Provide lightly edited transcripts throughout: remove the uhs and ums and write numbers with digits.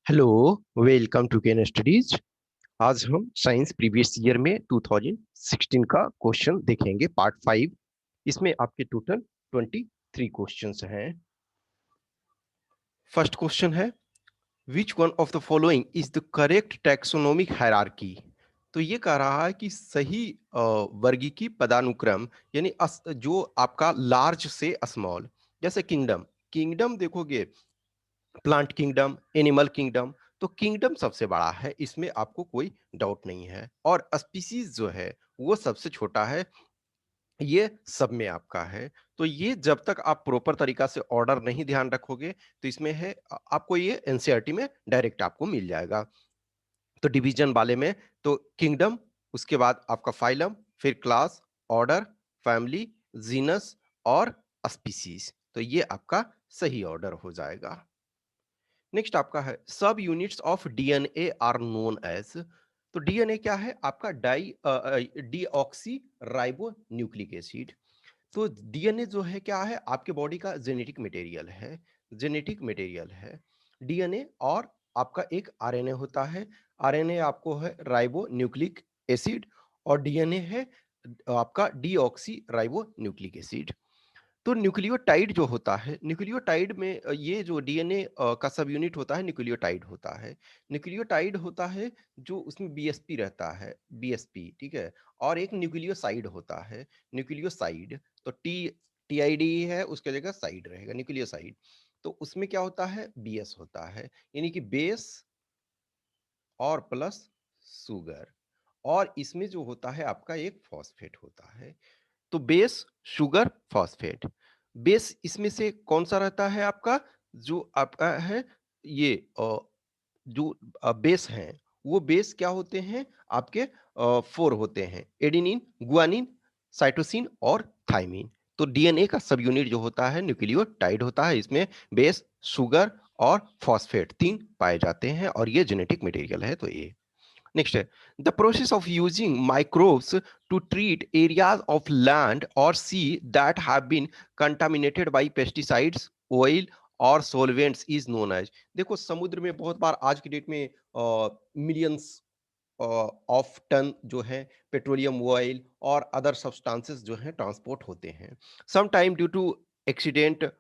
Hello. Welcome to Ken studies. आज हम science previous year में 2016 का क्वेश्चन देखेंगे, पार्ट 5। इसमें आपके टोटल 23 क्वेश्चंस हैं। फर्स्ट क्वेश्चन है, which one of the following is the correct taxonomic hierarchy. तो ये कह रहा है कि सही वर्गीकी पदानुक्रम, यानी जो आपका लार्ज से स्मॉल, जैसे किंगडम। किंगडम देखोगे, प्लांट किंगडम, एनिमल किंगडम, तो किंगडम सबसे बड़ा है, इसमें आपको कोई डाउट नहीं है। और स्पीसीज जो है वो सबसे छोटा है, ये सब में आपका है। तो ये जब तक आप प्रॉपर तरीका से ऑर्डर नहीं ध्यान रखोगे तो इसमें है आपको ये एनसीईआरटी में डायरेक्ट आपको मिल जाएगा। तो डिवीजन वाले में तो किंगडम, उसके बाद आपका फाइलम, फिर क्लास, ऑर्डर, फैमिली, जीनस और स्पीसीज। तो ये आपका सही ऑर्डर हो जाएगा। नेक्स्ट आपका है, सब units of DNA are known as. तो डीएनए क्या है आपका? Deoxy ribo nucleic acid. तो डीएनए जो है क्या है? आपके बॉडी का जेनेटिक मटेरियल है। जेनेटिक मटेरियल है डीएनए। और आपका एक आरएनए होता है। आरएनए आपको है राइबो न्यूक्लिक एसिड, और डीएनए है आपका डीऑक्सी राइबो न्यूक्लिक एसिड। तो न्यूक्लियोटाइड जो होता है, न्यूक्लियोटाइड में ये जो डीएनए का सब यूनिट होता है न्यूक्लियोटाइड होता है। न्यूक्लियोटाइड होता है जो उसमें बीएसपी रहता है, बीएसपी, ठीक है। और एक न्यूक्लियोसाइड होता है, न्यूक्लियोसाइड। तो टीआईडी है, उसके जगह साइड रहेगा, न्यूक्लियोसाइड। तो उसमें क्या होता है? बीएस होता है, यानी कि बेस और प्लस सुगर। और इसमें जो होता है आपका एक फॉस्फेट होता है। तो बेस, शुगर, फॉस्फेट। बेस इसमें से कौन सा रहता है आपका? जो आपका है ये जो बेस हैं, वो बेस क्या होते हैं आपके? 4 होते हैं, एडेनिन, गुआनिन, साइटोसिन और थाइमिन। तो डीएनए का सब यूनिट जो होता है न्यूक्लियोटाइड होता है। इसमें बेस, शुगर और फॉस्फेट 3 पाए जाते हैं, और ये जेनेटिक मटेरियल है। तो ये नेक्स्ट है, the process of using microbes to treat areas of land और sea that have been contaminated by pesticides, oil और सॉल्वेंट्स इज नोन एज। देखो, समुद्र में बहुत बार आज की डेट में मिलियंस ऑफ टन जो है पेट्रोलियम ऑयल और अदर सब्सटेंसेस जो है ट्रांसपोर्ट होते हैं। Some time due to accident,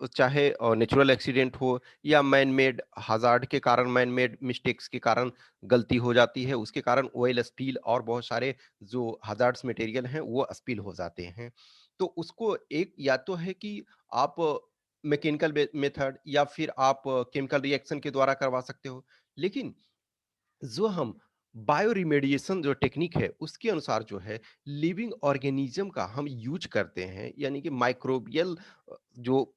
चाहे नेचुरल एक्सीडेंट हो या मैन मेड हजार्ड के कारण, मैन मेड मिस्टेक्स के कारण गलती हो जाती है, उसके कारण ऑयल स्पिल और बहुत सारे जो हजार्ड्स मटेरियल हैं वो स्पिल हो जाते हैं। तो उसको एक या तो है कि आप मैकेनिकल मेथड या फिर आप केमिकल रिएक्शन के द्वारा करवा सकते हो। लेकिन जो हम बायो रिमेडिएशन जो टेक्निक है उसके अनुसार जो है लिविंग ऑर्गेनिज्म का हम यूज करते हैं, यानी कि माइक्रोबियल जो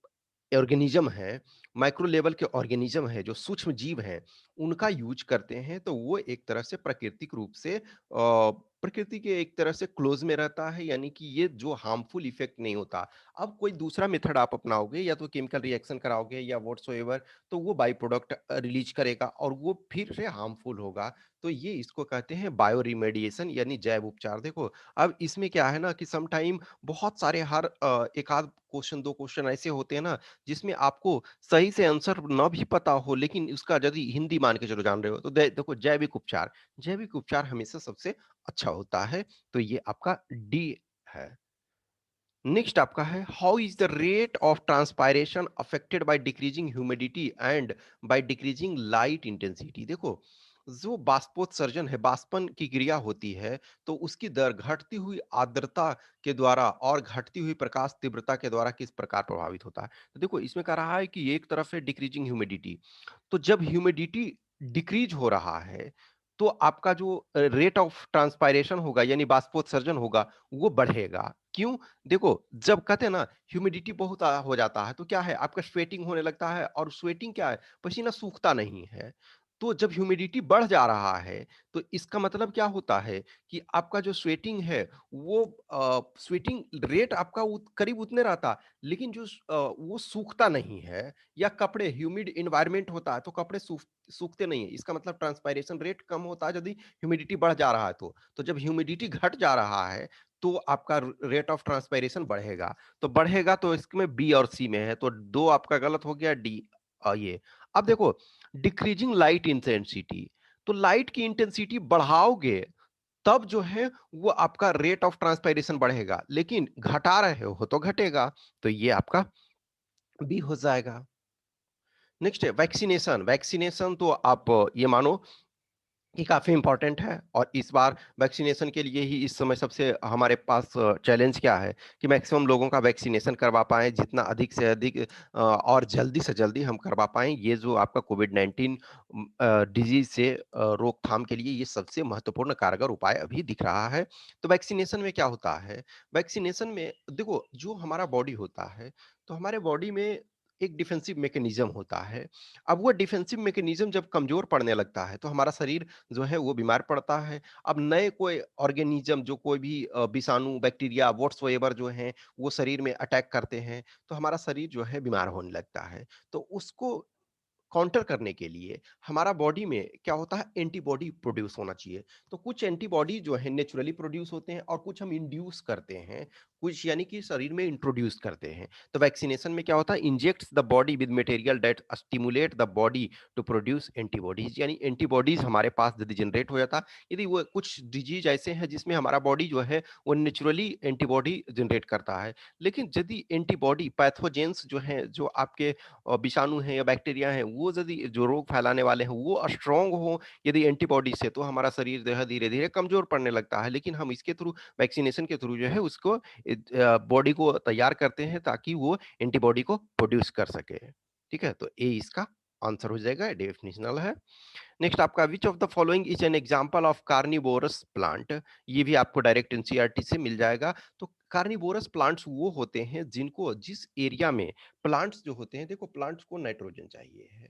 ऑर्गेनिज्म है, माइक्रो लेवल के ऑर्गेनिज्म है, जो सूक्ष्म जीव हैं, उनका यूज करते हैं। तो वो एक तरह से प्राकृतिक रूप से प्रकृति के एक तरह से क्लोज में रहता है, यानी कि ये जो हार्मफुल इफेक्ट नहीं होता। अब कोई दूसरा मेथड आप अपनाओगे, या तो केमिकल रिएक्शन कराओगे या व्हाटसोएवर, तो वो बाई प्रोडक्ट रिलीज करेगा और वो फिर से हार्मफुल होगा। तो ये इसको कहते हैं बायो रिमेडिएशन, यानी जैव उपचार। देखो, अब इसमें क्या है ना कि सम टाइम बहुत सारे हर एक आध क्वेश्चन, 2 क्वेश्चन ऐसे होते हैं ना जिसमें आपको सही से आंसर ना भी पता हो, लेकिन उसका यदि हिंदी मान के चलो जान रहे हो, तो देखो, जैविक उपचार, जैविक उपचार हमेशा सबसे अच्छा होता है। तो ये आपका डी है। नेक्स्ट आपका है, how is the rate of transpiration affected by decreasing humidity and by decreasing light intensity. देखो, जो बाष्पोत्सर्जन है, बाष्पन की क्रिया होती है, तो उसकी दर घटती हुई आर्द्रता के द्वारा और घटती हुई प्रकाश तीव्रता के द्वारा किस प्रकार प्रभावित होता है। तो देखो, इसमें कह रहा है कि एक तरफ है डिक्रीजिंग ह्यूमिडिटी। तो जब ह्यूमिडिटी डिक्रीज हो रहा है तो आपका जो रेट ऑफ ट्रांसपायरेशन होगा, यानी बाष्पोत्सर्जन होगा, वो बढ़ेगा। क्यों? देखो, जब कहते हैं ना ह्यूमिडिटी बहुत हो जाता है तो क्या है, आपका स्वेटिंग होने लगता है, और स्वेटिंग क्या है, पसीना सूखता नहीं है। तो जब ह्यूमिडिटी बढ़ जा रहा है तो इसका मतलब क्या होता है कि आपका जो स्वेटिंग है वो स्वेटिंग रेट आपका करीब उतने रहता, लेकिन जो वो सूखता नहीं है। या कपड़े, ह्यूमिड इन्वायरमेंट होता है तो कपड़े सूखते नहीं है, इसका मतलब ट्रांसपायरेशन रेट कम होता है यदि ह्यूमिडिटी बढ़ जा रहा है। तो जब ह्यूमिडिटी घट जा रहा है तो आपका रेट ऑफ ट्रांसपायरेशन बढ़ेगा। तो बढ़ेगा, तो इसमें बी और सी में है, तो 2 आपका गलत हो गया, डी ये अब देखो, डिक्रीजिंग लाइट इंटेंसिटी, तो लाइट की इंटेंसिटी बढ़ाओगे तब जो है वो आपका रेट ऑफ ट्रांसपायरेशन बढ़ेगा, लेकिन घटा रहे हो तो घटेगा, तो ये आपका बी हो जाएगा। नेक्स्ट है वैक्सीनेशन। वैक्सीनेशन तो आप ये मानो ये काफ़ी इम्पोर्टेंट है, और इस बार वैक्सीनेशन के लिए ही इस समय सबसे हमारे पास चैलेंज क्या है कि मैक्सिमम लोगों का वैक्सीनेशन करवा पाएँ, जितना अधिक से अधिक और जल्दी से जल्दी हम करवा पाएँ। ये जो आपका कोविड-19 डिज़ीज़ से रोकथाम के लिए ये सबसे महत्वपूर्ण कारगर उपाय अभी दिख रहा है। तो वैक्सीनेशन में क्या होता है, वैक्सीनेशन में देखो जो हमारा बॉडी होता है, तो हमारे बॉडी में एक डिफेंसिव मैकेनिज़्म होता है। अब वो डिफेंसिव मैकेनिज़्म जब कमज़ोर पड़ने लगता है, तो हमारा शरीर जो है वो बीमार पड़ता है। अब नए कोई ऑर्गेनिज़्म जो कोई भी विषाणु, बैक्टीरिया व्हाट्सोएवर जो हैं, वो शरीर में अटैक करते हैं, तो हमारा शरीर जो है बीमार होने लगता है। तो उसको काउंटर करने के लिए हमारा बॉडी में क्या होता है, एंटीबॉडी प्रोड्यूस होना चाहिए। तो कुछ एंटीबॉडी जो है नेचुरली प्रोड्यूस होते हैं और कुछ हम इंड्यूस करते हैं, कुछ यानी कि शरीर में इंट्रोड्यूस करते हैं। तो वैक्सीनेशन में क्या होता है, injects the body with material that stimulate the body to produce antibodies, यानी एंटीबॉडीज हमारे पास यदि जनरेट हो जाता, यदि वो कुछ डिजीज ऐसे हैं जिसमें हमारा बॉडी जो है वो नेचुरली एंटीबॉडी जनरेट करता है, लेकिन यदि एंटीबॉडी पैथोजेंस जो हैं, जो आपके विषाणु हैं या बैक्टीरिया हैं, वो यदि जो रोग फैलाने वाले हैं, वो स्ट्रॉन्ग हो यदि एंटीबॉडी से, तो हमारा शरीर जो है धीरे-धीरे कमज़ोर पड़ने लगता है। लेकिन हम इसके थ्रू वैक्सीनेशन के थ्रू जो है उसको बॉडी को तैयार करते हैं ताकि वो एंटीबॉडी को प्रोड्यूस कर सके। ठीक है? तो ए इसका आंसर हो जाएगा, डेफिनिशनल है। नेक्स्ट आपका which of the following is an example of carnivorous plant. ये भी आपको डायरेक्ट एनसीईआरटी से मिल जाएगा। तो कार्निवोरस प्लांट्स वो होते हैं जिनको जिस एरिया में प्लांट्स जो होते हैं, देखो प्लांट्स को नाइट्रोजन चाहिए है,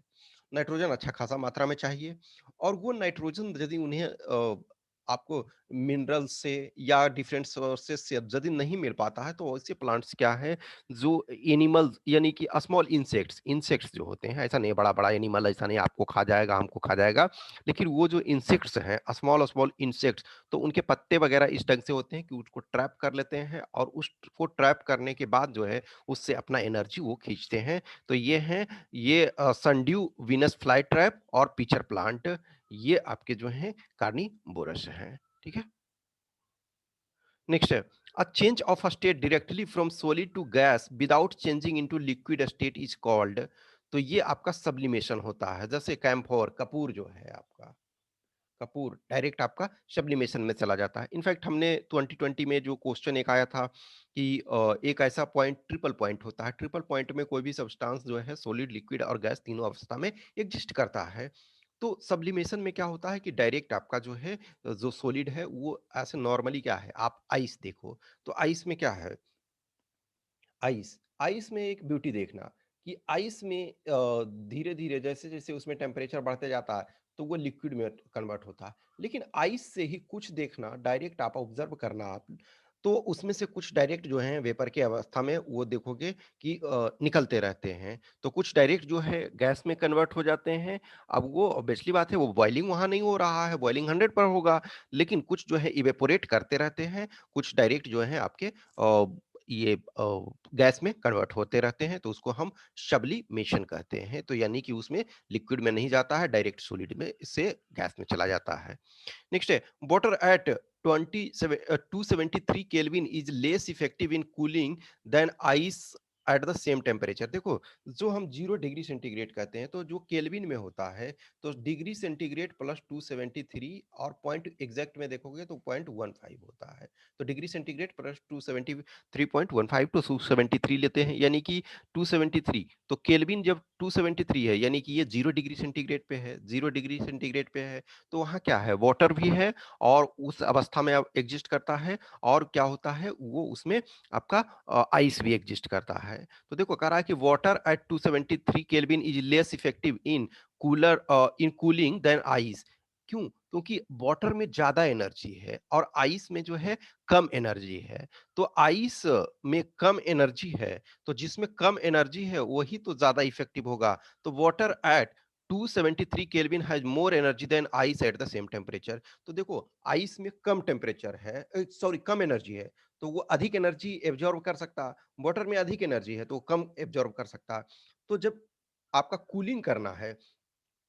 नाइट्रोजन अच्छा खासा मात्रा में चाहिए, और वो नाइट्रोजन यदि उन्हें आपको मिनरल से या डिफरेंट सोर्सेस से यदि नहीं मिल पाता है, तो ऐसे प्लांट्स क्या है, जो एनिमल्स यानी कि स्मॉल इंसेक्ट्स इंसेक्ट्स जो होते हैं, ऐसा नहीं बड़ा बड़ा एनिमल, ऐसा नहीं आपको खा जाएगा हमको खा जाएगा, लेकिन वो जो इंसेक्ट्स हैं, स्मॉल स्मॉल इंसेक्ट्स, तो उनके पत्ते वगैरह इस ढंग से होते हैं कि उसको ट्रैप कर लेते हैं, और उसको ट्रैप करने के बाद जो है उससे अपना एनर्जी वो खींचते हैं। तो ये हैं, ये सनड्यू, वीनस फ्लाई ट्रैप और पिचर प्लांट, ये आपके जो हैं कार्निवोरस हैं। ठीक है? नेक्स्ट है, a change of a state directly from solid to gas without changing into liquid state is called. तो ये आपका सब्लिमेशन होता है। जैसे कैम्फोर कपूर जो है आपका, कपूर डायरेक्ट आपका सब्लिमेशन में चला जाता है। इनफैक्ट हमने 2020 में जो क्वेश्चन एक आया था कि एक ऐसा पॉइंट ट्रिपल पॉइंट होता है, ट्रिपल पॉइंट में कोई भी सब्सटेंस जो है सॉलिड, लिक्विड और गैस तीनों अवस्था में एग्जिस्ट करता है। तो सब्लिमेशन में क्या होता है कि डायरेक्ट आपका जो है जो सॉलिड है वो ऐसे नॉर्मली क्या है, आप आइस देखो, तो आइस में क्या है, आइस, आइस में एक ब्यूटी देखना कि आइस में धीरे-धीरे जैसे-जैसे उसमें टेम्परेचर बढ़ते जाता है, तो वो लिक्विड में कन्वर्ट होता है। लेकिन आइस से ही कुछ देखना, डायरेक्ट आप ऑब्ज़र्व करना आप, तो उसमें से कुछ डायरेक्ट जो हैं वेपर की अवस्था में वो देखोगे कि निकलते रहते हैं। तो कुछ डायरेक्ट जो है गैस में कन्वर्ट हो जाते हैं। अब वो ऑब्वियसली बात है, वो बॉइलिंग वहाँ नहीं हो रहा है, बॉइलिंग 100 पर होगा, लेकिन कुछ जो है इवेपोरेट करते रहते हैं, कुछ डायरेक्ट जो है आपके ये गैस में कन्वर्ट होते रहते हैं, तो उसको हम सब्लिमेशन कहते हैं। तो यानी कि उसमें लिक्विड में नहीं जाता है, डायरेक्ट सॉलिड में से गैस में चला जाता है। नेक्स्ट है, water at 273 kelvin is less effective in cooling than ice at the same temperature. देखो, जो हम 0 डिग्री सेंटीग्रेड कहते हैं, तो जो केल्विन में होता है, तो डिग्री सेंटीग्रेड प्लस 273 और पॉइंट एग्जैक्ट में देखोगे तो 0.15 होता है। तो डिग्री सेंटीग्रेड प्लस 273.15 टू 273 लेते हैं, यानी कि 273, तो केल्विन जब 273 है, यानी कि ये 0 डिग्री सेंटीग्रेड पे है, 0 डिग्री सेंटीग्रेड पे है, तो वहाँ क्या है, वाटर भी है और उस अवस्था में अब एग्जिस्ट करता है, और क्या होता है वो उसमें आपका आइस भी एग्जिस्ट करता है। तो देखो कह रहा है कि water at 273 kelvin is less effective in in cooling than ice. क्यों? क्योंकि वाटर में ज्यादा एनर्जी है और आइस में जो है कम एनर्जी है। तो आइस में कम एनर्जी है, तो जिसमें कम एनर्जी है वही तो ज्यादा इफेक्टिव होगा। तो water at 273 kelvin has more energy than ice at the same temperature. तो देखो आइस में कम टेम्परेचर है, सॉरी कम एनर्जी है, तो वो अधिक एनर्जी एब्जॉर्ब कर सकता, वाटर में अधिक एनर्जी है तो वो कम एब्जॉर्ब कर सकता। तो जब आपका कूलिंग करना है,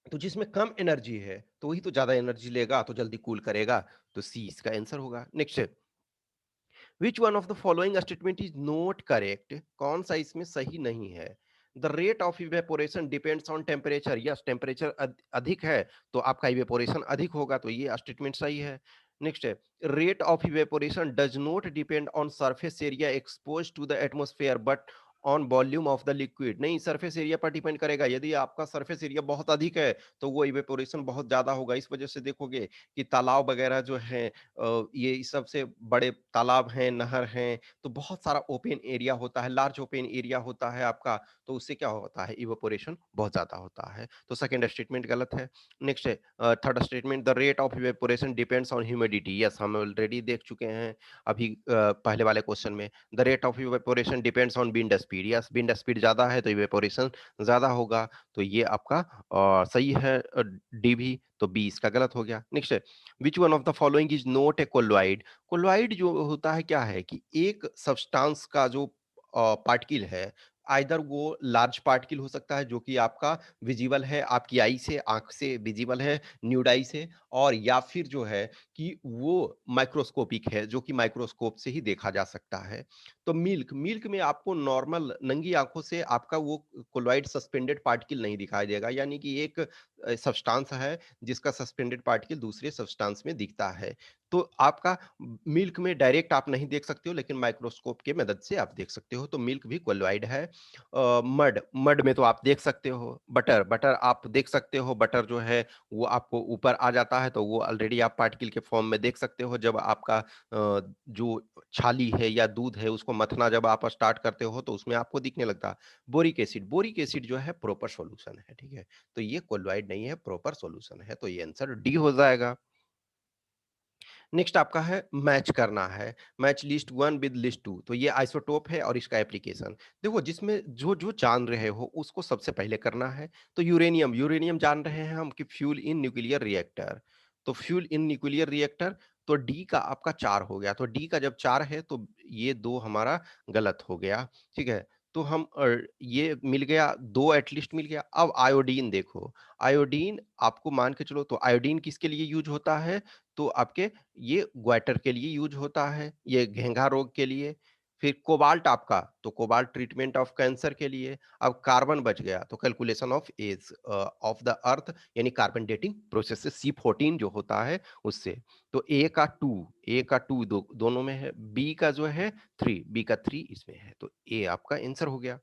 तो जिसमें कम एनर्जी है, तो वही तो ज़्यादा एनर्जी लेगा, तो जल्दी कूल करेगा, तो सी इसका आंसर होगा। नेक्स्ट है, which one of the following statement is not correct? कौन सा इसमें सही नहीं है? The rate of evaporation depends on temperature. Yes, temperature अधिक है तो आपका इवेपोरेशन अधिक होगा, तो ये स्टेटमेंट सही है। नेक्स्ट है, rate of evaporation does not depend on surface area expose to the atmosphere but on volume of the liquid. नहीं, सरफेस एरिया पर डिपेंड करेगा। यदि आपका सरफेस एरिया बहुत अधिक है तो वो इवेपोरेशन बहुत ज्यादा होगा। इस वजह से देखोगे कि तालाब वगैरह जो है, ये इस सबसे बड़े तालाब हैं, नहर हैं, तो बहुत सारा ओपन एरिया होता है, लार्ज ओपन एरिया होता है आपका, तो उससे क्या होता है, इवेपोरेशन बहुत ज़्यादा होता है। तो सेकंड स्टेटमेंट गलत है। नेक्स्ट है third statement, the rate of evaporation depends on humidity. Yes, हम ऑलरेडी देख चुके हैं अभी पहले वाले क्वेश्चन में। The rate of evaporation depends on wind speed. Yes, wind speed ज़्यादा है तो इवेपोरेशन ज़्यादा होगा, तो ये आपका सही है डी भी, तो बी इसका गलत हो गया। नेक्स्ट है, which one of the following is not a colloid? Colloid जो होता है क्या है कि एक सब्सटेंस का जो पार्टिकल है, आइदर वो लार्ज पार्टिकल हो सकता है जो कि आपका विजिबल है आपकी आई से, आंख से विजिबल है, न्यूड आई से, और या फिर जो है कि वो माइक्रोस्कोपिक है जो कि माइक्रोस्कोप से ही देखा जा सकता है। तो मिल्क मिल्क में आपको नॉर्मल नंगी आंखों से आपका वो कोलॉइड सस्पेंडेड पार्टिकल नहीं दिखाई देगा, यानी कि एक सब्सटेंस है जिसका सस्पेंडेड पार्टिकल दूसरे सब्सटेंस में दिखता है। तो आपका मिल्क में डायरेक्ट आप नहीं देख सकते हो, लेकिन माइक्रोस्कोप के मदद से आप देख सकते हो, तो मिल्क भी कोलॉइड है। मड मड में तो आप देख सकते हो। बटर बटर आप देख सकते हो, बटर जो है वो आपको ऊपर आ जाता है, तो वो ऑलरेडी आप पार्टिकल के फॉर्म में देख सकते हो। जब आपका जो छाली है या दूध है उसको मथना जब आप स्टार्ट करते हो तो उसमें आपको दिखने लगता है। बोरिक एसिड जो है प्रॉपर सॉल्यूशन है, ठीक है, तो ये कोलॉइड नहीं है, प्रॉपर सॉल्यूशन है, तो ये आंसर डी हो जाएगा। नेक्स्ट आपका है मैच करना है, match list one with list two, तो ये आइसोटोप है और इसका एप्लीकेशन। देखो, जिसमें जो जो जान रहे हो उसको सबसे पहले करना है। तो यूरेनियम यूरेनियम जान रहे हैं हम कि फ्यूल इन न्यूक्लियर रिएक्टर, तो फ्यूल इन न्यूक्लियर रिएक्टर, तो डी का आपका 4 हो गया। तो डी का जब 4 है तो ये 2 हमारा गलत हो गया, ठीक है। तो हम ये मिल गया, 2 एटलीस्ट मिल गया। अब आयोडीन देखो, आयोडीन आपको मान के चलो, तो आयोडीन किसके लिए यूज होता है? तो आपके ये ग्वाइटर के लिए यूज होता है, ये घेंघा रोग के लिए। फिर कोबाल्ट आपका, तो कोबाल्ट ट्रीटमेंट ऑफ कैंसर के लिए। अब कार्बन बच गया, तो calculation of age of the earth, यानी कार्बन डेटिंग प्रोसेस से C14 जो होता है उससे। तो ए का टू दोनों में है, बी का जो है 3, बी का 3 इसमें है, तो ए आपका आंसर हो गया।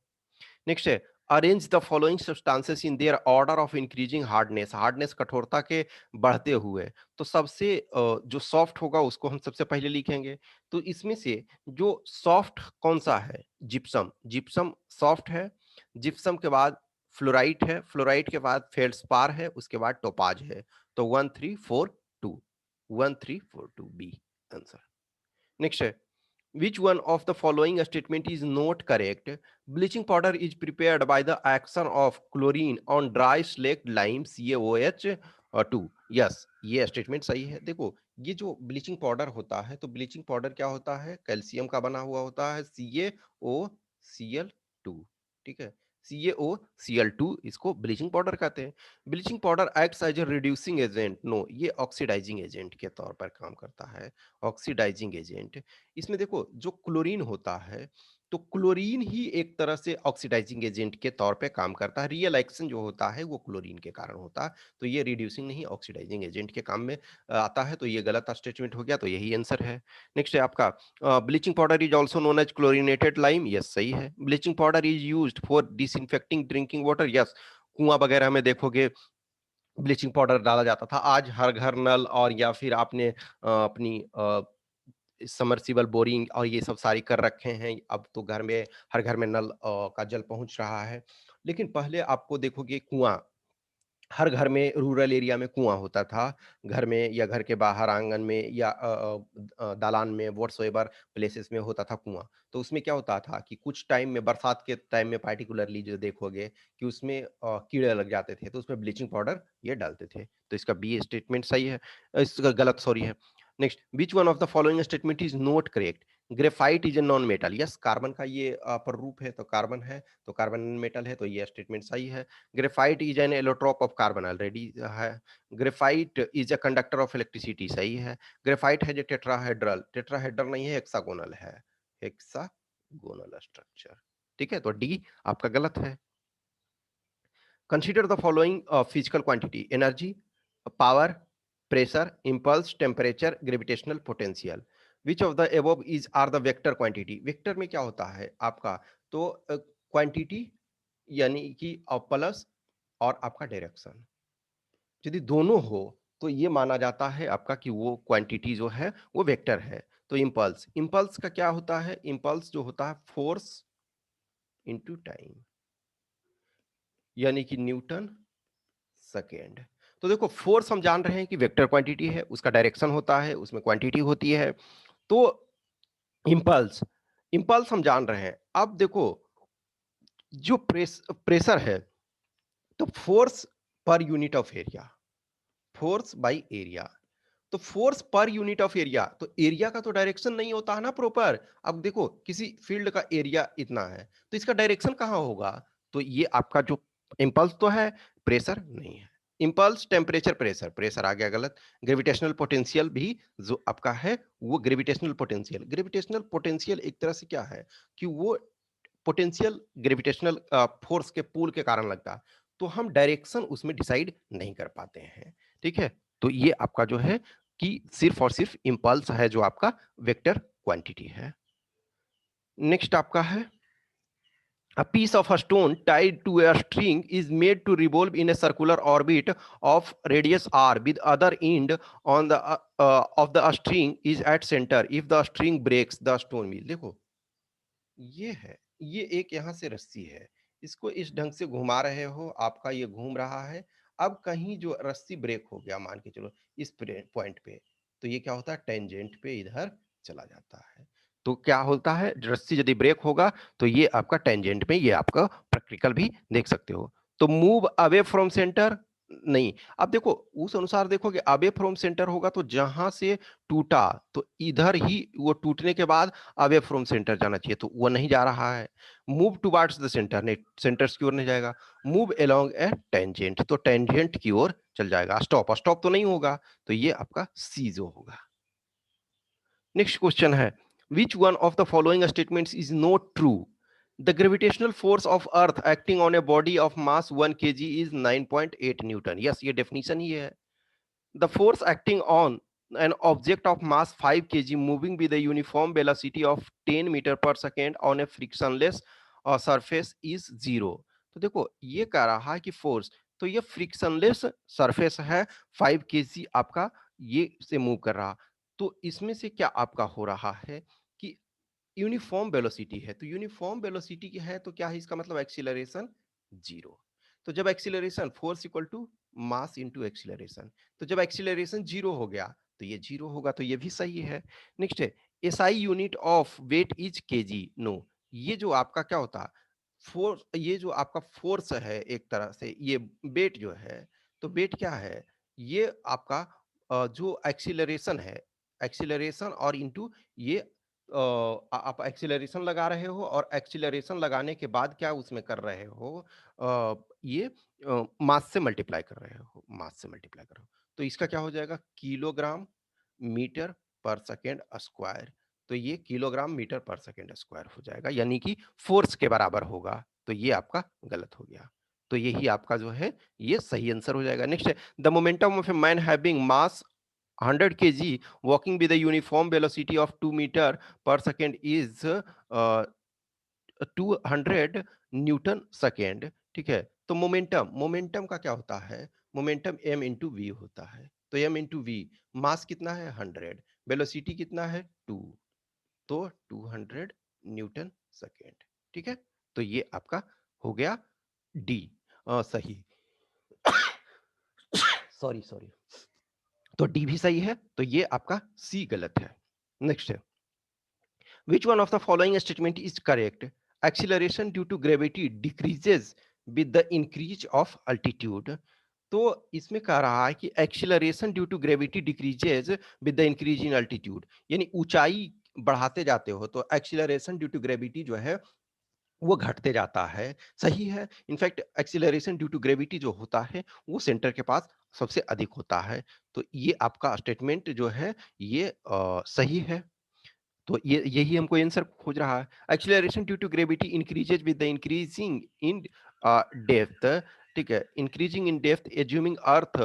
नेक्स्ट है, arrange the following substances in their order of increasing hardness. Hardness कठोरता के बढ़ते हुए, तो सबसे जो सॉफ्ट होगा उसको हम सबसे पहले लिखेंगे। तो इसमें से जो सॉफ्ट कौन सा है? जिप्सम, जिप्सम सॉफ्ट है। जिप्सम के बाद फ्लोराइट है, फ्लोराइट के बाद फेल्डस्पार है, उसके बाद टोपाज है। तो 1342, 1342 बी आंसर। नेक्स्ट है, which one of the following statement is not correct? Bleaching powder is prepared by the action of chlorine on dry slaked lime CaOH2। Yes, ये स्टेटमेंट सही है। देखो, ये जो ब्लीचिंग पाउडर होता है, तो ब्लीचिंग पाउडर क्या होता है? कैल्शियम का बना हुआ होता है, CaOCl2, ठीक है। CaOCl2 इसको ब्लीचिंग पाउडर कहते हैं। Bleaching powder acts as a reducing agent. No, ये ऑक्सीडाइजिंग एजेंट के तौर पर काम करता है, ऑक्सीडाइजिंग एजेंट। इसमें देखो, जो क्लोरीन होता है, तो क्लोरीन ही एक तरह से ऑक्सीडाइजिंग एजेंट के तौर पे काम करता है। रियल एक्शन जो होता है वो क्लोरीन के कारण होता है, तो ये रिड्यूसिंग नहीं ऑक्सीडाइजिंग एजेंट के काम में आता है, तो ये गलत स्टेटमेंट हो गया, तो यही आंसर है। नेक्स्ट है आपका, bleaching powder is also known as chlorinated lime. Yes, सही है। Bleaching powder is used for disinfecting drinking water. Yes, कुआं वगैरह में देखोगे ब्लीचिंग पाउडर डाला जाता था। आज हर घर नल, और या फिर आपने अपनी सबमर्सिबल बोरिंग और ये सब सारी कर रखे हैं, अब तो घर में, हर घर में नल का जल पहुंच रहा है। लेकिन पहले आपको देखोगे कुआं, हर घर में, रूरल एरिया में कुआं होता था, घर में या घर के बाहर आंगन में या दालान में, व्हाट्सएवर प्लेसेस में होता था कुआं। तो उसमें क्या होता था कि कुछ टाइम में, बरसात के टाइम में पार्टिकुलरली जो देखोगे कि उसमें कीड़े लग जाते थे, तो उसमें ब्लीचिंग पाउडर ये डालते थे, तो इसका बी स्टेटमेंट सही है, इसका गलत सॉरी है। Next, which one of the following statement is not correct? Graphite is a non metal, yes carbon का ये अपर रूप है, तो कार्बन है, तो कार्बन मेटल है, तो ये स्टेटमेंट सही है। Graphite is an allotrope of carbon, already है। Graphite is a conductor of electricity, सही है। ग्रेफाइट है जो टेट्राहेड्रल, टेट्राहेड्रल नहीं है, हेक्सागोनल है, हेक्सागोनल स्ट्रक्चर, ठीक है, तो डी आपका गलत है। Consider the following physical quantity: energy, power, pressure, impulse, temperature, gravitational potential. Which of the above is are the vector quantity? Vector में क्या होता है आपका, तो क्वांटिटी यानी कि प्लस और आपका डायरेक्शन, यदि दोनों हो तो ये माना जाता है आपका कि वो क्वांटिटी जो है वो वेक्टर है। तो इम्पल्स, इम्पल्स का क्या होता है, इम्पल्स जो होता है फोर्स इनटू टाइम, यानी कि न्यूटन सेकेंड। तो देखो फोर्स हम जान रहे हैं कि वेक्टर क्वांटिटी है, उसका डायरेक्शन होता है, उसमें क्वांटिटी होती है। तो इंपल्स, इंपल्स हम जान रहे हैं। अब देखो जो प्रेशर है, तो force per unit of area, force by area. तो force per unit of area, तो एरिया का तो डायरेक्शन नहीं होता है ना प्रॉपर। अब देखो किसी फील्ड का एरिया इतना है, तो इसका डायरेक्शन कहां होगा, तो ये आपका जो इंपल्स तो है, प्रेशर नहीं है। इंपल्स, टेम्परेचर, प्रेशर, प्रेशर आ गया गलत। ग्रेविटेशनल पोटेंशियल भी जो आपका है वो ग्रेविटेशनल पोटेंशियल, ग्रेविटेशनल पोटेंशियल एक तरह से क्या है कि वो पोटेंशियल ग्रेविटेशनल फोर्स के पुल के कारण लगता है, तो हम डायरेक्शन उसमें डिसाइड नहीं कर पाते हैं, ठीक है। तो ये आपका जो है कि सिर्फ और सिर्फ इंपल्स है जो आपका वेक्टर क्वांटिटी है। नेक्स्ट आपका है a piece of a stone tied to a string is made to revolve in a circular orbit of radius r with other end on the of the string is at center if the string breaks the stone will। देखो ये है, ये एक यहाँ से रस्सी है, इसको इस ढंग से घुमा रहे हो, आपका ये घूम रहा है। अब कहीं जो रस्सी ब्रेक हो गया, मान के चलो इस पॉइंट पे, तो ये क्या होता है, टेंजेंट पे इधर चला जाता है। तो क्या होता है, रस्सी यदि ब्रेक होगा तो ये आपका टेंजेंट में, ये आपका प्रैक्टिकल भी देख सकते हो। तो मूव अवे फ्रॉम सेंटर नहीं। अब देखो उस अनुसार देखोगे, अवे फ्रॉम सेंटर होगा तो जहां से टूटा तो इधर ही वो टूटने के बाद अवे फ्रॉम सेंटर जाना चाहिए, तो वो नहीं जा रहा है। मूव टुवार्ड्स द सेंटर, नहीं सेंटर की ओर नहीं जाएगा। मूव अलोंग ए टेंजेंट, तो टेंजेंट की ओर चल जाएगा। स्टॉप, स्टॉप तो नहीं होगा, तो ये आपका सी जो होगा। नेक्स्ट क्वेश्चन है which one of the following statements is not true? The gravitational force of earth acting on a body of mass 1 kg is 9.8 Newton. Yes, ये डेफिनेशन ही है। The force acting on an object of mass 5 kg moving with a uniform velocity of 10 meter per second on a frictionless surface is zero। तो देखो ये कह रहा है कि force, तो ये फ्रिक्शनलेस सरफेस है, 5 केजी आपका ये से मूव कर रहा, तो इसमें से क्या आपका हो रहा है कि यूनिफॉर्म वेलोसिटी है, तो यूनिफॉर्म वेलोसिटी की है, तो क्या है इसका मतलब एक्सीलरेशन जीरो। तो जब acceleration force equal to mass into acceleration, तो जब एक्सीलरेशन जीरो हो गया तो ये जीरो होगा, तो ये भी सही है। नेक्स्ट है SI unit of weight is kg. No, ये जो आपका क्या होता है, फोर्स, ये जो आपका फोर्स है एक तरह से, ये वेट जो है, तो वेट क्या है, ये आपका जो एक्सीलरेशन है, एक्सीलरेशन और इनटू ये आप एक्सीलरेशन लगा रहे हो, और एक्सीलरेशन लगाने के बाद क्या उसमें कर रहे हो, ये मास से मल्टीप्लाई कर रहे हो, मास से मल्टीप्लाई कर रहे हो, तो इसका क्या हो जाएगा, किलोग्राम मीटर पर सेकेंड स्क्वायर। तो ये किलोग्राम मीटर पर सेकेंड स्क्वायर हो जाएगा, यानी कि फोर्स के बराबर होगा, तो ये आपका गलत हो गया। तो यही आपका जो है ये सही आंसर हो जाएगा। नेक्स्ट है the momentum of a man having mass 100 kg walking with a uniform velocity of 2 meter per second is 200 Newton second, ठीक है। तो मोमेंटम, मोमेंटम का क्या होता है, मोमेंटम m इंटू वी होता है, तो m इंटू वी, मास कितना है 100, वेलोसिटी कितना है 2, तो 200 न्यूटन सेकेंड, ठीक है। तो ये आपका हो गया डी सही। सॉरी सॉरी, तो डी भी सही है, तो ये आपका सी गलत है। नेक्स्ट है which one of the following statement is correct? Acceleration due to gravity decreases with the increase of altitude। तो इसमें कह रहा है कि acceleration due to gravity decreases with the increase in altitude, यानी ऊंचाई बढ़ाते जाते हो तो एक्सीलरेशन ड्यू टू ग्रेविटी जो है वो घटते जाता है, सही है। In fact acceleration due to gravity जो होता है, वो सेंटर के पास सबसे अधिक होता है। तो ये आपका स्टेटमेंट जो है ये सही है। तो ये यही हमको आंसर खोज रहा है। Acceleration due to gravity increases with the increasing in depth, ठीक है, increasing in depth assuming earth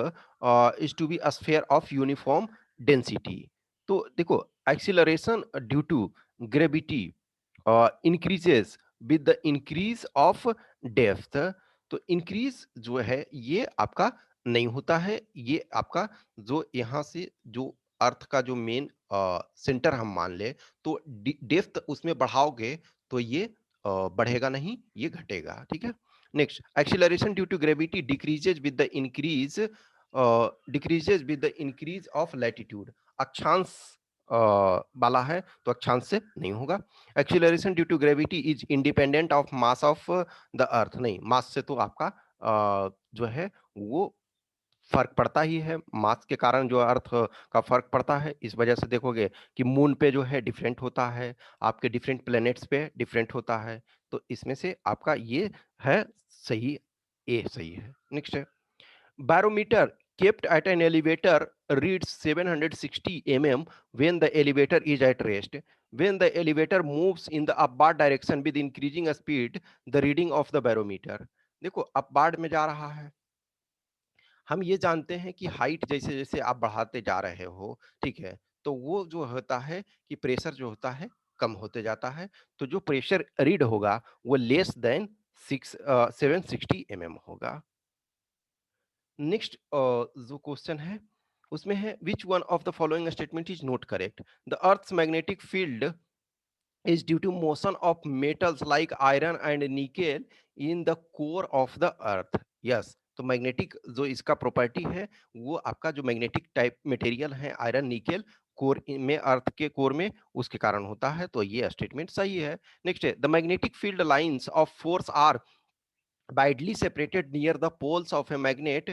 is to be a sphere of uniform density. तो देखो acceleration due to gravity increases with the increase of depth. तो increase जो है ये आपका नहीं होता है, ये आपका जो यहाँ से जो अर्थ का जो मेन सेंटर हम मान ले तो डेप्थ उसमें बढ़ाओगे तो ये बढ़ेगा नहीं, ये घटेगा, ठीक है। Next, acceleration due to gravity decreases with the increase of latitude. अक्षांश वाला है तो अक्षांश से नहीं होगा। Acceleration due to gravity is independent of mass of the earth, नहीं, मास से तो आपका जो है वो फ़र्क पड़ता ही है, मास के कारण जो अर्थ का फ़र्क पड़ता है, इस वजह से देखोगे कि मून पे जो है डिफरेंट होता है, आपके डिफरेंट प्लैनेट्स पे डिफरेंट होता है, तो इसमें से आपका ये है सही, ए सही है। नेक्स्ट है, barometer kept at an elevator reads 760 mm when the elevator is at rest. When the elevator moves in the upward direction with increasing speed, the reading of the barometer, देखो अपवार्ड में जा रहा है, हम ये जानते हैं कि हाइट जैसे-जैसे आप बढ़ाते जा रहे हो, ठीक है? तो वो जो होता है कि प्रेशर जो होता है, कम होते जाता है। तो जो प्रेशर रीड होगा, वो लेस देन 760 एमएम होगा। नेक्स्ट जो क्वेश्चन है, उसमें है which one of the following statement is not correct? The earth's magnetic field is due to motion of metals like iron and nickel in the core of the earth. Yes, तो magnetic जो इसका property है वो आपका जो magnetic type material है iron nickel core में, अर्थ के कोर में, उसके कारण होता है, तो ये स्टेटमेंट सही है। नेक्स्ट है, the magnetic field lines of force are widely separated near the poles of a magnet,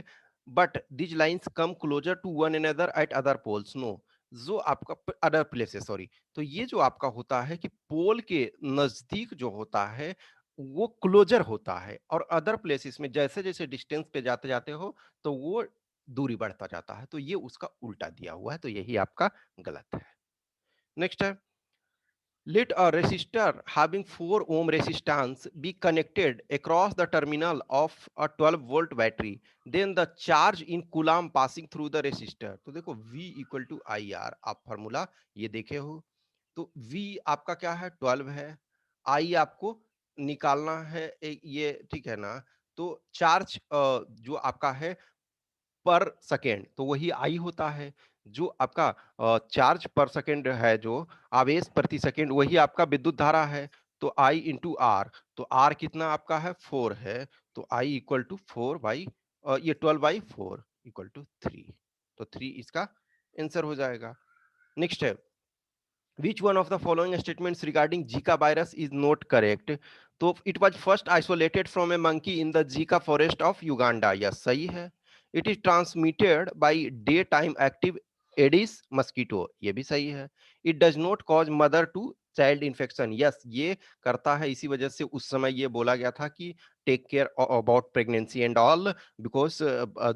but these lines come closer to one another at other poles. No, जो आपका अदर प्लेसेस, सॉरी, तो ये जो आपका होता है कि पोल के नजदीक जो होता है वो क्लोजर होता है, और अदर प्लेसेस में जैसे जैसे डिस्टेंस पे जाते जाते हो तो वो दूरी बढ़ता जाता है, तो ये उसका उल्टा दिया हुआ है, तो यही आपका गलत है। नेक्स्ट है, let a resistor having 4 ohm resistance be connected across the terminal of a 12-volt battery. Then the charge in coulomb passing through the resistor. तो देखो V equal to I R, आप फॉर्मूला ये देखे हो। तो V आपका क्या है, 12 है। I आपको निकालना है, ये ठीक है ना। तो चार्ज जो आपका है पर सेकेंड, तो वही आई होता है। जो आपका चार्ज पर सेकेंड है, जो आवेश प्रति सेकेंड, वही आपका विद्युत धारा है। तो आई इंटू आर, तो आर कितना आपका है, 4 है। तो आई इक्वल टू 4 बाई ये 12/4 इक्वल टू 3। तो 3 इसका आंसर हो जाएगा। नेक्स्ट है, which one of the following statements regarding Zika virus is not correct? तो it was first isolated from a monkey in the Zika forest of Uganda. Yes, सही है। It is transmitted by daytime active Aedes mosquito. ये भी सही है। It does not cause mother to child infection. Yes, ये करता है, इसी वजह से उस समय ये बोला गया था कि take care about pregnancy and all, because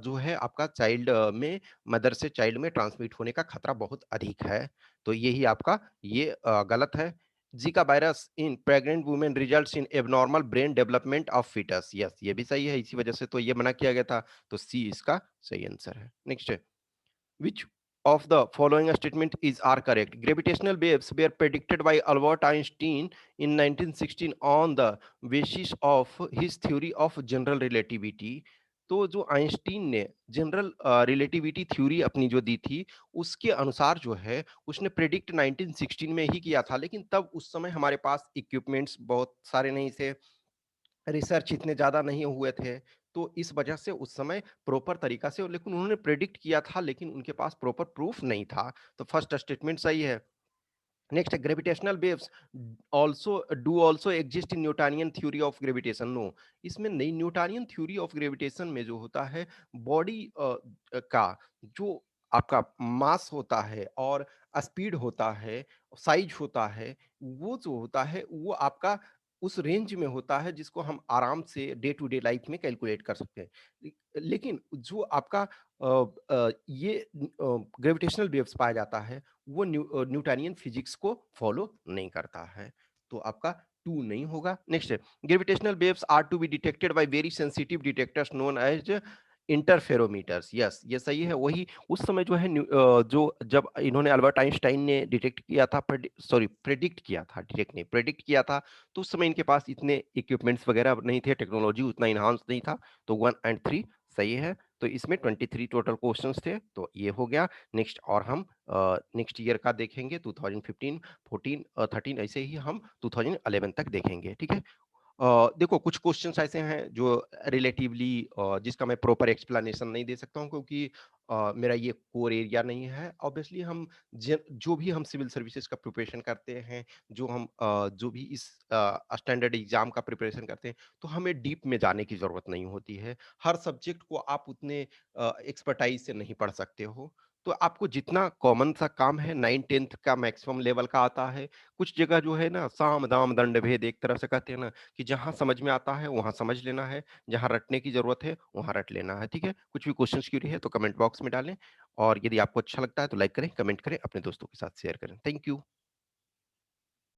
जो है आपका चाइल्ड में, मदर से चाइल्ड में ट्रांसमिट होने का खतरा बहुत अधिक है। तो यही आपका ये गलत है। Zika virus in pregnant women results in abnormal brain development of foetus. Yes, ये भी सही है, इसी वजह से तो ये मना किया गया था। तो सी इसका सही आंसर है। नेक्स्ट है, which of the following statement is are correct? Gravitational waves were predicted by Albert Einstein in 1916 on the basis of his theory of general relativity. तो जो आइंस्टीन ने जनरल रिलेटिविटी थ्योरी अपनी जो दी थी, उसके अनुसार जो है उसने प्रेडिक्ट 1916 में ही किया था, लेकिन तब उस समय हमारे पास इक्विपमेंट्स बहुत सारे नहीं थे, रिसर्च इतने ज़्यादा नहीं हुए थे, तो इस वजह से उस समय प्रॉपर तरीका से, लेकिन उन्होंने प्रेडिक्ट किया था, लेकिन उनके पास प्रॉपर प्रूफ नहीं था। तो फर्स्ट स्टेटमेंट सही है। नेक्स्ट है, gravitational waves also exist in Newtonian theory of gravitation. No, इसमें नहीं, न्यूटनियन थ्योरी ऑफ ग्रेविटेशन में जो होता है बॉडी का जो आपका मास होता है और स्पीड होता है, साइज होता है, वो जो होता है वो आपका उस रेंज में होता है जिसको हम आराम से डे टू डे लाइफ में कैलकुलेट कर सकते हैं। लेकिन जो आपका ये ग्रेविटेशनल वेव्स पाया जाता है, वो न्यूटनियन फिजिक्स को फॉलो नहीं करता है। तो आपका 2 नहीं होगा। नेक्स्ट है, gravitational waves are to be detected by very sensitive detectors known as interferometers. Yes, ये सही है। वही उस समय जो है जो जब इन्होंने अल्बर्ट आइंस्टाइन ने डिटेक्ट किया था, प्रेडिक्ट किया था, डिटेक्ट नहीं, प्रेडिक्ट किया था, तो उस समय इनके पास इतने इक्विपमेंट्स वगैरह नहीं थे, टेक्नोलॉजी उतना एनहांस नहीं था। तो 1 एंड 3 सही है। तो इसमें 23 टोटल क्वेश्चंस थे, तो ये हो गया। नेक्स्ट और हम नेक्स्ट ईयर का देखेंगे, 2015, 14, 13, ऐसे ही हम 2011 तक देखेंगे, ठीक है? देखो कुछ क्वेश्चंस ऐसे हैं जो रिलेटिवली जिसका मैं प्रॉपर एक्सप्लेनेशन नहीं दे सकता हूँ, क्योंकि मेरा ये कोर एरिया नहीं है। ऑब्वियसली हम जो भी हम सिविल सर्विसेज का प्रिपरेशन करते हैं, जो भी इस स्टैंडर्ड एग्जाम का प्रिपरेशन करते हैं, तो हमें डीप में जाने की जरूरत नहीं होती है। हर सब्जेक्ट को आप उतने एक्सपर्टाइज से नहीं पढ़ सकते हो। तो आपको जितना कॉमन सा काम है, 9-10th का मैक्सिमम लेवल का आता है। कुछ जगह जो है ना, साम दाम दंड भेद एक तरह से कहते हैं ना, कि जहाँ समझ में आता है वहाँ समझ लेना है, जहाँ रटने की ज़रूरत है वहाँ रट लेना है, ठीक है? कुछ भी क्वेश्चंस क्यूरी है तो कमेंट बॉक्स में डालें, और यदि आपको अच्छा लगता है तो लाइक करें, कमेंट करें, अपने दोस्तों के साथ शेयर करें। Thank you.